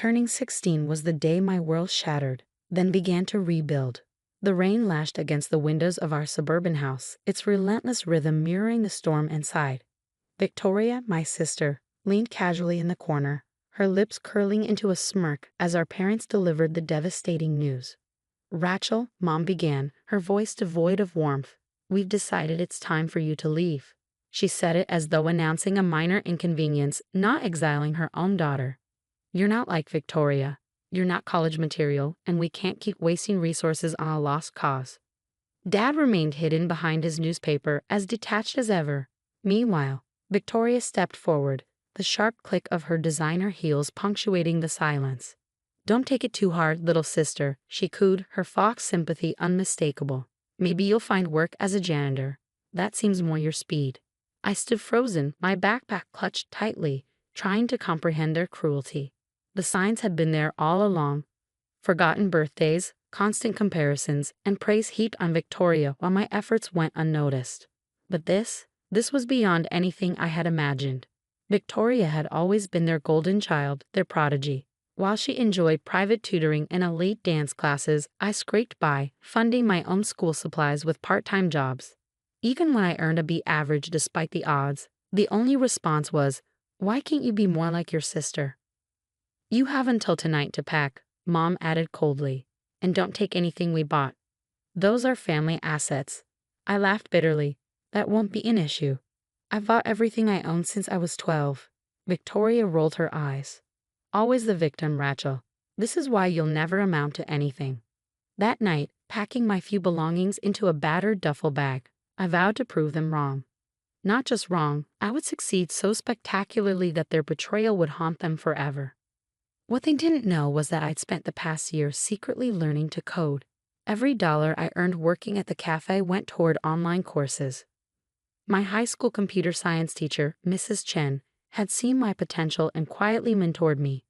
Turning 16 was the day my world shattered, then began to rebuild. The rain lashed against the windows of our suburban house, its relentless rhythm mirroring the storm inside. Victoria, my sister, leaned casually in the corner, her lips curling into a smirk as our parents delivered the devastating news. "Rachel," Mom began, her voice devoid of warmth, "we've decided it's time for you to leave." She said it as though announcing a minor inconvenience, not exiling her own daughter. "You're not like Victoria. You're not college material, and we can't keep wasting resources on a lost cause." Dad remained hidden behind his newspaper, as detached as ever. Meanwhile, Victoria stepped forward, the sharp click of her designer heels punctuating the silence. "Don't take it too hard, little sister," she cooed, her fox sympathy unmistakable. "Maybe you'll find work as a janitor. That seems more your speed." I stood frozen, my backpack clutched tightly, trying to comprehend their cruelty. The signs had been there all along. Forgotten birthdays, constant comparisons, and praise heaped on Victoria while my efforts went unnoticed. But this was beyond anything I had imagined. Victoria had always been their golden child, their prodigy. While she enjoyed private tutoring and elite dance classes, I scraped by, funding my own school supplies with part-time jobs. Even when I earned a B average despite the odds, the only response was, "Why can't you be more like your sister?" "You have until tonight to pack," Mom added coldly. "And don't take anything we bought. Those are family assets." I laughed bitterly. "That won't be an issue. I've bought everything I own since I was 12. Victoria rolled her eyes. "Always the victim, Rachel. This is why you'll never amount to anything." That night, packing my few belongings into a battered duffel bag, I vowed to prove them wrong. Not just wrong, I would succeed so spectacularly that their betrayal would haunt them forever. What they didn't know was that I'd spent the past year secretly learning to code. Every dollar I earned working at the cafe went toward online courses. My high school computer science teacher, Mrs. Chen, had seen my potential and quietly mentored me.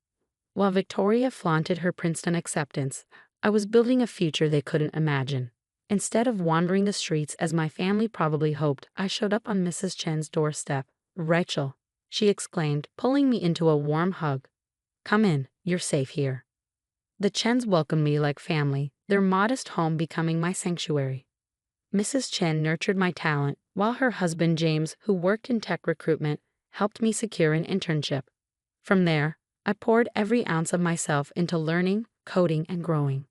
While Victoria flaunted her Princeton acceptance, I was building a future they couldn't imagine. Instead of wandering the streets as my family probably hoped, I showed up on Mrs. Chen's doorstep. "Rachel," she exclaimed, pulling me into a warm hug. "Come in, you're safe here." The Chens welcomed me like family, their modest home becoming my sanctuary. Mrs. Chen nurtured my talent, while her husband James, who worked in tech recruitment, helped me secure an internship. From there, I poured every ounce of myself into learning, coding, and growing.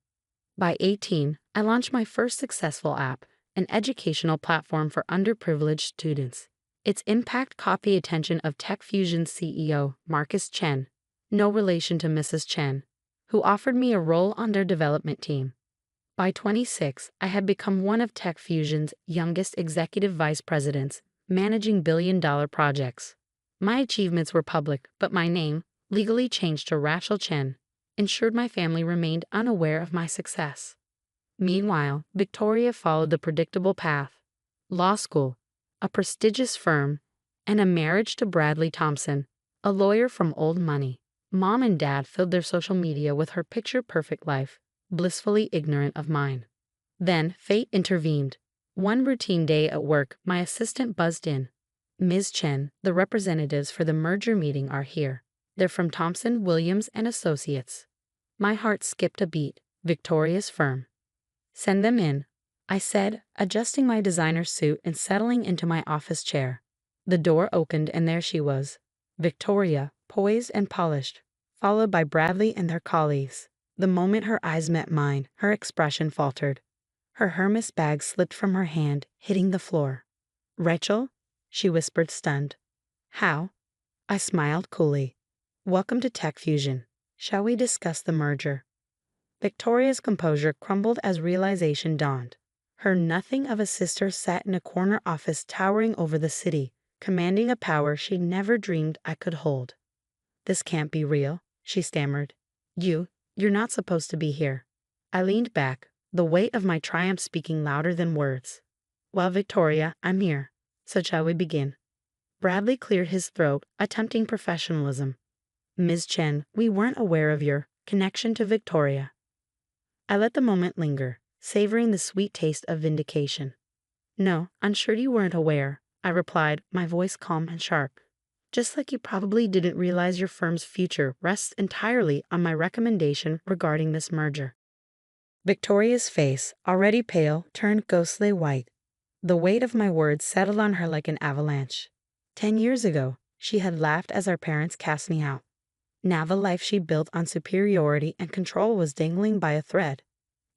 By 18, I launched my first successful app, an educational platform for underprivileged students. Its impact caught the attention of TechFusion's CEO, Marcus Chen, no relation to Mrs. Chen, who offered me a role on their development team. By 26, I had become one of TechFusion's youngest executive vice presidents, managing billion-dollar projects. My achievements were public, but my name, legally changed to Rachel Chen, ensured my family remained unaware of my success. Meanwhile, Victoria followed the predictable path: law school, a prestigious firm, and a marriage to Bradley Thompson, a lawyer from old money. Mom and Dad filled their social media with her picture-perfect life, blissfully ignorant of mine. Then fate intervened. One routine day at work, my assistant buzzed in. "Ms. Chen, the representatives for the merger meeting are here. They're from Thompson, Williams and Associates." My heart skipped a beat. Victoria's firm. "Send them in," I said, adjusting my designer suit and settling into my office chair. The door opened and there she was, Victoria, poised and polished, followed by Bradley and their colleagues. The moment her eyes met mine, her expression faltered. Her Hermes bag slipped from her hand, hitting the floor. "Rachel?" she whispered, stunned. "How?" I smiled coolly. "Welcome to TechFusion. Shall we discuss the merger?" Victoria's composure crumbled as realization dawned. Her nothing of a sister sat in a corner office towering over the city, commanding a power she never dreamed I could hold. "This can't be real," she stammered. You're not supposed to be here." I leaned back, the weight of my triumph speaking louder than words. "Well, Victoria, I'm here. So shall we begin?" Bradley cleared his throat, attempting professionalism. "Ms. Chen, we weren't aware of your connection to Victoria." I let the moment linger, savoring the sweet taste of vindication. "No, I'm sure you weren't aware," I replied, my voice calm and sharp. Just like you probably didn't realize your firm's future rests entirely on my recommendation regarding this merger." Victoria's face, already pale, turned ghostly white. The weight of my words settled on her like an avalanche. 10 years ago, she had laughed as our parents cast me out. Now the life she built on superiority and control was dangling by a thread,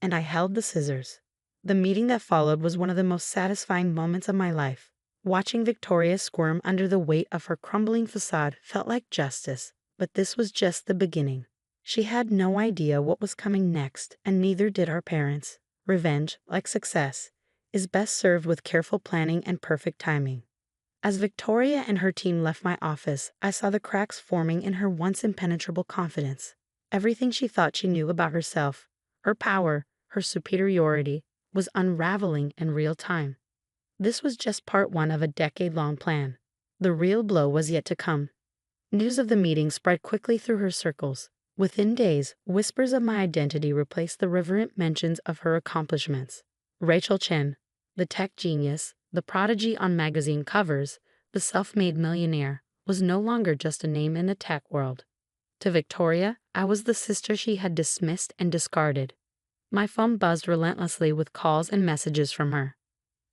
and I held the scissors. The meeting that followed was one of the most satisfying moments of my life. Watching Victoria squirm under the weight of her crumbling facade felt like justice, but this was just the beginning. She had no idea what was coming next, and neither did our parents. Revenge, like success, is best served with careful planning and perfect timing. As Victoria and her team left my office, I saw the cracks forming in her once impenetrable confidence. Everything she thought she knew about herself, her power, her superiority, was unraveling in real time. This was just part one of a decade-long plan. The real blow was yet to come. News of the meeting spread quickly through her circles. Within days, whispers of my identity replaced the reverent mentions of her accomplishments. Rachel Chen, the tech genius, the prodigy on magazine covers, the self-made millionaire, was no longer just a name in the tech world. To Victoria, I was the sister she had dismissed and discarded. My phone buzzed relentlessly with calls and messages from her.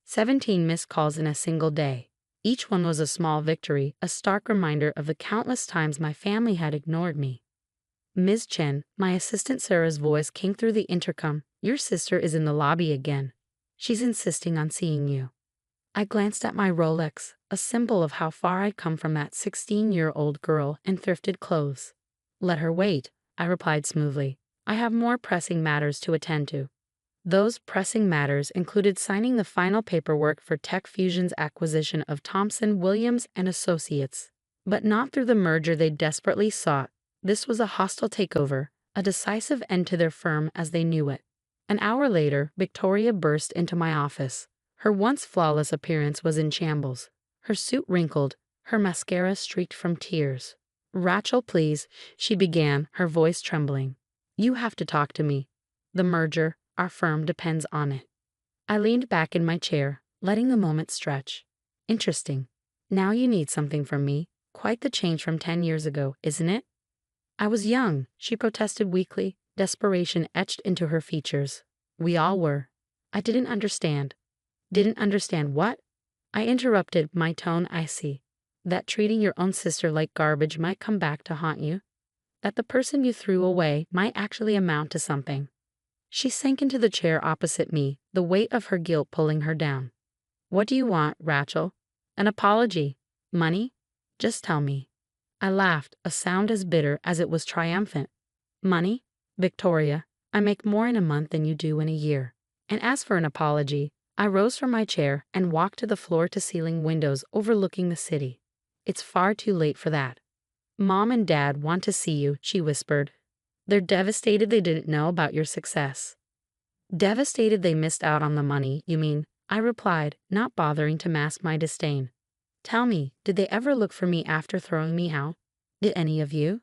17 missed calls in a single day. Each one was a small victory, a stark reminder of the countless times my family had ignored me. "Ms. Chen," my assistant Sarah's voice came through the intercom. "Your sister is in the lobby again. She's insisting on seeing you." I glanced at my Rolex, a symbol of how far I'd come from that 16-year-old girl in thrifted clothes. "Let her wait," I replied smoothly. "I have more pressing matters to attend to." Those pressing matters included signing the final paperwork for Tech Fusion's acquisition of Thomson Williams and Associates. But not through the merger they desperately sought. This was a hostile takeover, a decisive end to their firm as they knew it. An hour later, Victoria burst into my office. Her once flawless appearance was in shambles. Her suit wrinkled, her mascara streaked from tears. "Rachel, please," she began, her voice trembling. "You have to talk to me. The merger, our firm depends on it." I leaned back in my chair, letting the moment stretch. "Interesting. Now you need something from me. Quite the change from 10 years ago, isn't it?" "I was young," she protested weakly, desperation etched into her features. "We all were." I didn't understand. "Didn't understand what?" I interrupted, my tone icy. "That treating your own sister like garbage might come back to haunt you. That the person you threw away might actually amount to something." She sank into the chair opposite me, the weight of her guilt pulling her down. "What do you want, Rachel? An apology? Money? Just tell me." I laughed, a sound as bitter as it was triumphant. "Money? Victoria, I make more in a month than you do in a year. And as for an apology," I rose from my chair and walked to the floor-to-ceiling windows overlooking the city. "It's far too late for that. Mom and Dad want to see you," she whispered. "They're devastated they didn't know about your success." "Devastated they missed out on the money, you mean?" I replied, not bothering to mask my disdain. "Tell me, did they ever look for me after throwing me out? Did any of you?"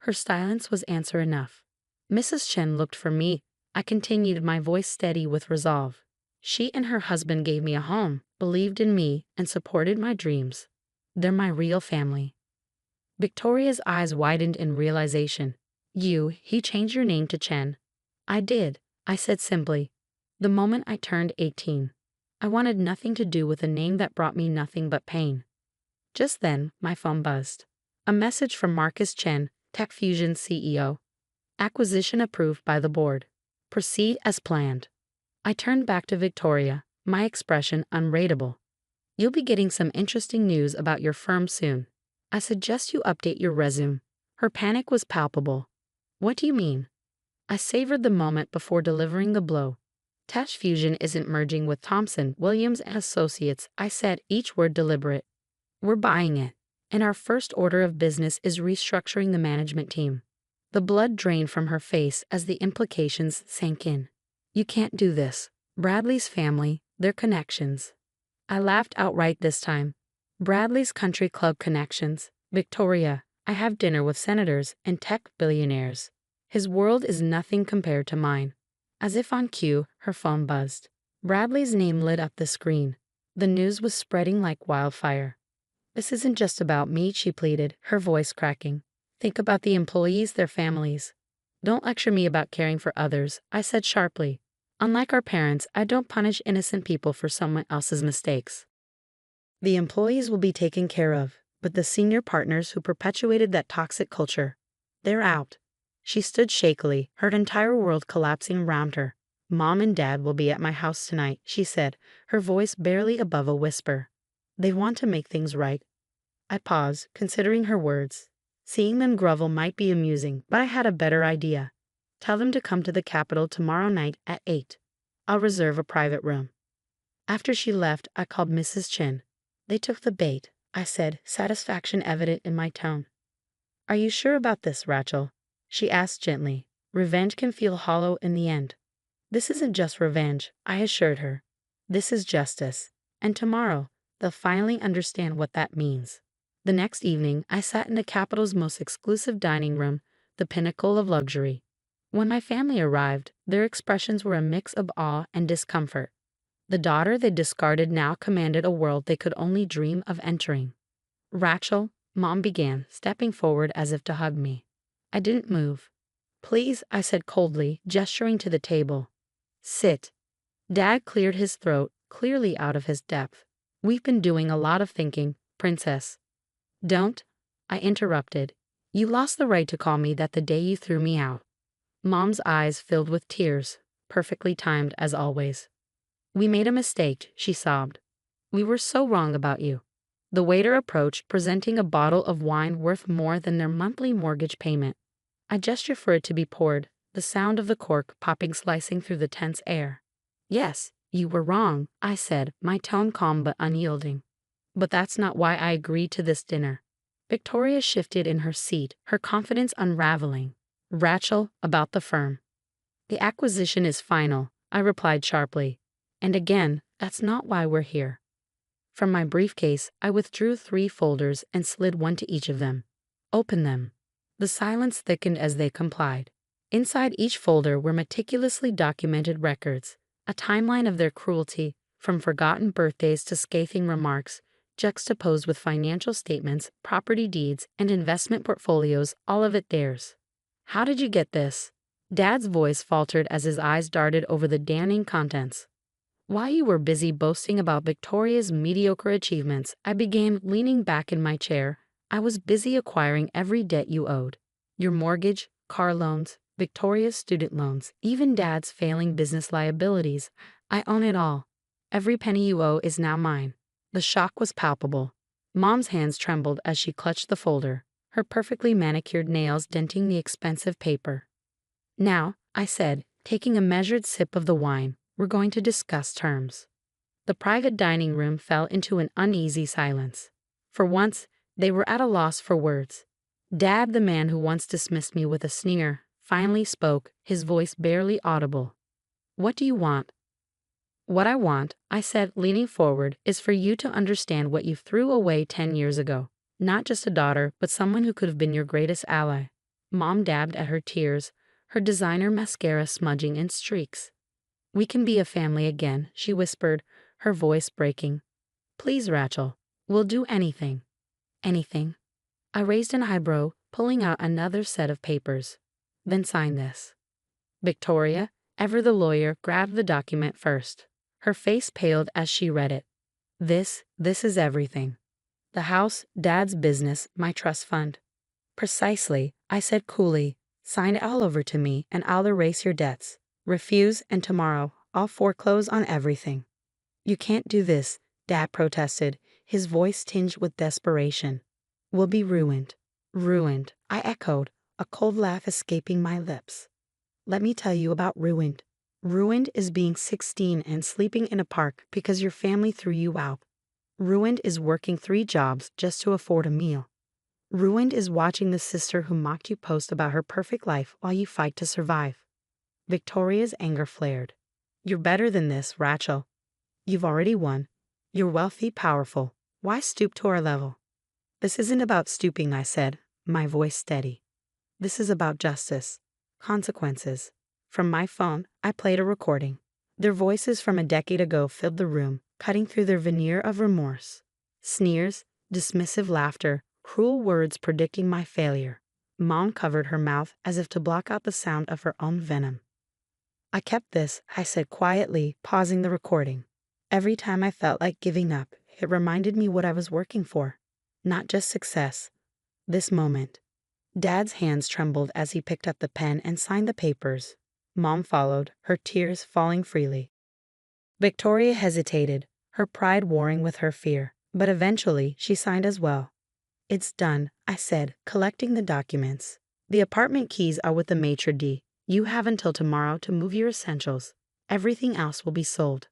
Her silence was answer enough. "Mrs. Chen looked for me," I continued, my voice steady with resolve. "She and her husband gave me a home, believed in me, and supported my dreams. They're my real family." Victoria's eyes widened in realization. He changed your name to Chen." "I did," I said simply. "The moment I turned 18. I wanted nothing to do with a name that brought me nothing but pain." Just then, my phone buzzed. A message from Marcus Chen, Tech Fusion's CEO. "Acquisition approved by the board. Proceed as planned." I turned back to Victoria, my expression unreadable. "You'll be getting some interesting news about your firm soon. I suggest you update your resume." Her panic was palpable. "What do you mean?" I savored the moment before delivering the blow. "Tech Fusion isn't merging with Thomson, Williams and Associates," I said, each word deliberate. "We're buying it, and our first order of business is restructuring the management team." The blood drained from her face as the implications sank in. "You can't do this. Bradley's family, their connections." I laughed outright this time. "Bradley's country club connections. Victoria, I have dinner with senators and tech billionaires. His world is nothing compared to mine." As if on cue, her phone buzzed. Bradley's name lit up the screen. The news was spreading like wildfire. This isn't just about me, she pleaded, her voice cracking. Think about the employees, their families. Don't lecture me about caring for others, I said sharply. Unlike our parents, I don't punish innocent people for someone else's mistakes. The employees will be taken care of, but the senior partners who perpetuated that toxic culture, they're out. She stood shakily, her entire world collapsing around her. Mom and Dad will be at my house tonight, she said, her voice barely above a whisper. They want to make things right. I paused, considering her words. Seeing them grovel might be amusing, but I had a better idea. Tell them to come to the Capitol tomorrow night at 8. I'll reserve a private room. After she left, I called Mrs. Chin. They took the bait, I said, satisfaction evident in my tone. Are you sure about this, Rachel? She asked gently. Revenge can feel hollow in the end. This isn't just revenge, I assured her. This is justice. And tomorrow, they'll finally understand what that means. The next evening, I sat in the Capitol's most exclusive dining room, the pinnacle of luxury. When my family arrived, their expressions were a mix of awe and discomfort. The daughter they discarded now commanded a world they could only dream of entering. Rachel, Mom began, stepping forward as if to hug me. I didn't move. Please, I said coldly, gesturing to the table. Sit. Dad cleared his throat, clearly out of his depth. We've been doing a lot of thinking, Princess. Don't, I interrupted. You lost the right to call me that the day you threw me out. Mom's eyes filled with tears, perfectly timed as always. We made a mistake, she sobbed. We were so wrong about you. The waiter approached, presenting a bottle of wine worth more than their monthly mortgage payment. I gestured for it to be poured, the sound of the cork popping slicing through the tense air. Yes, you were wrong, I said, my tone calm but unyielding. But that's not why I agreed to this dinner. Victoria shifted in her seat, her confidence unraveling. Rachel, about the firm. The acquisition is final, I replied sharply. And again, that's not why we're here. From my briefcase, I withdrew 3 folders and slid one to each of them. Open them. The silence thickened as they complied. Inside each folder were meticulously documented records, a timeline of their cruelty, from forgotten birthdays to scathing remarks, juxtaposed with financial statements, property deeds, and investment portfolios, all of it theirs. How did you get this? Dad's voice faltered as his eyes darted over the damning contents. While you were busy boasting about Victoria's mediocre achievements, I began leaning back in my chair. I was busy acquiring every debt you owed. Your mortgage, car loans, Victoria's student loans, even Dad's failing business liabilities. I own it all. Every penny you owe is now mine. The shock was palpable. Mom's hands trembled as she clutched the folder, her perfectly manicured nails denting the expensive paper. Now, I said, taking a measured sip of the wine, we're going to discuss terms. The private dining room fell into an uneasy silence. For once, they were at a loss for words. Dad, the man who once dismissed me with a sneer, finally spoke, his voice barely audible. What do you want? What I want, I said, leaning forward, is for you to understand what you threw away 10 years ago. Not just a daughter, but someone who could have been your greatest ally. Mom dabbed at her tears, her designer mascara smudging in streaks. We can be a family again, she whispered, her voice breaking. Please, Rachel, we'll do anything. Anything. I raised an eyebrow, pulling out another set of papers. Then sign this. Victoria, ever the lawyer, grabbed the document first. Her face paled as she read it. This is everything. The house, Dad's business, my trust fund. Precisely, I said coolly. Sign it all over to me and I'll erase your debts. Refuse and tomorrow, I'll foreclose on everything. You can't do this, Dad protested, his voice tinged with desperation. We'll be ruined. Ruined, I echoed, a cold laugh escaping my lips. Let me tell you about ruined. Ruined is being 16 and sleeping in a park because your family threw you out. Ruined is working 3 jobs just to afford a meal. Ruined is watching the sister who mocked you post about her perfect life while you fight to survive. Victoria's anger flared. You're better than this, Rachel. You've already won. You're wealthy, powerful. Why stoop to our level? This isn't about stooping, I said, my voice steady. This is about justice. Consequences. From my phone, I played a recording. Their voices from a decade ago filled the room, cutting through their veneer of remorse. Sneers, dismissive laughter, cruel words predicting my failure. Mom covered her mouth as if to block out the sound of her own venom. I kept this, I said quietly, pausing the recording. Every time I felt like giving up, it reminded me what I was working for. Not just success. This moment. Dad's hands trembled as he picked up the pen and signed the papers. Mom followed, her tears falling freely. Victoria hesitated, her pride warring with her fear, but eventually she signed as well. "It's done," I said, collecting the documents. "The apartment keys are with the maitre d'. You have until tomorrow to move your essentials. Everything else will be sold."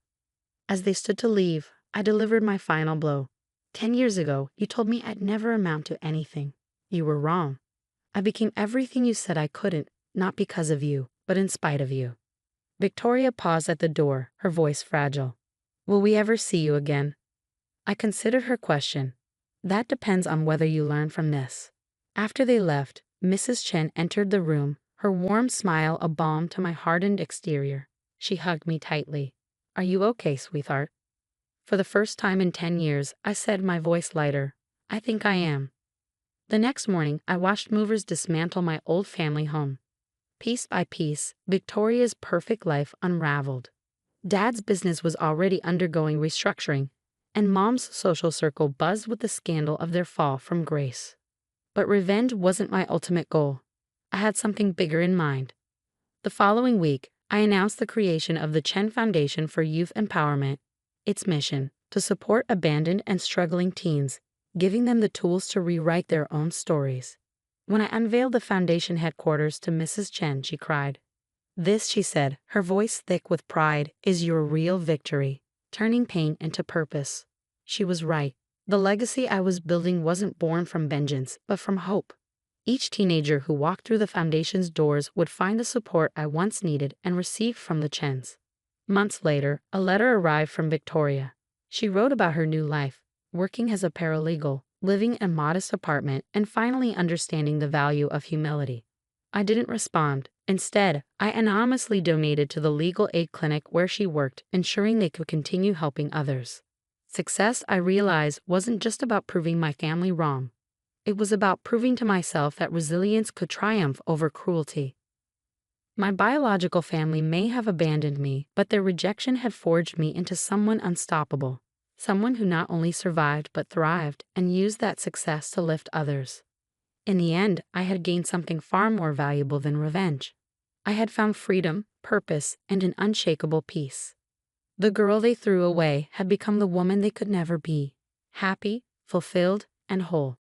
As they stood to leave, I delivered my final blow. 10 years ago, you told me I'd never amount to anything. You were wrong. I became everything you said I couldn't, not because of you, but in spite of you. Victoria paused at the door, her voice fragile. "Will we ever see you again?" I considered her question. "That depends on whether you learn from this." After they left, Mrs. Chen entered the room, her warm smile a balm to my hardened exterior. She hugged me tightly. "Are you okay, sweetheart?" For the first time in 10 years, I said, my voice lighter, "I think I am." The next morning, I watched movers dismantle my old family home. Piece by piece, Victoria's perfect life unraveled. Dad's business was already undergoing restructuring, and Mom's social circle buzzed with the scandal of their fall from grace. But revenge wasn't my ultimate goal. I had something bigger in mind. The following week, I announced the creation of the Chen Foundation for Youth Empowerment. Its mission, to support abandoned and struggling teens, giving them the tools to rewrite their own stories. When I unveiled the foundation headquarters to Mrs. Chen, she cried. "This," she said, her voice thick with pride, "is your real victory, turning pain into purpose." She was right. The legacy I was building wasn't born from vengeance, but from hope. Each teenager who walked through the foundation's doors would find the support I once needed and received from the Chens. Months later, a letter arrived from Victoria. She wrote about her new life, working as a paralegal, living in a modest apartment, and finally understanding the value of humility. I didn't respond. Instead, I anonymously donated to the legal aid clinic where she worked, ensuring they could continue helping others. Success, I realized, wasn't just about proving my family wrong. It was about proving to myself that resilience could triumph over cruelty. My biological family may have abandoned me, but their rejection had forged me into someone unstoppable. Someone who not only survived but thrived and used that success to lift others. In the end, I had gained something far more valuable than revenge. I had found freedom, purpose, and an unshakable peace. The girl they threw away had become the woman they could never be, happy, fulfilled, and whole.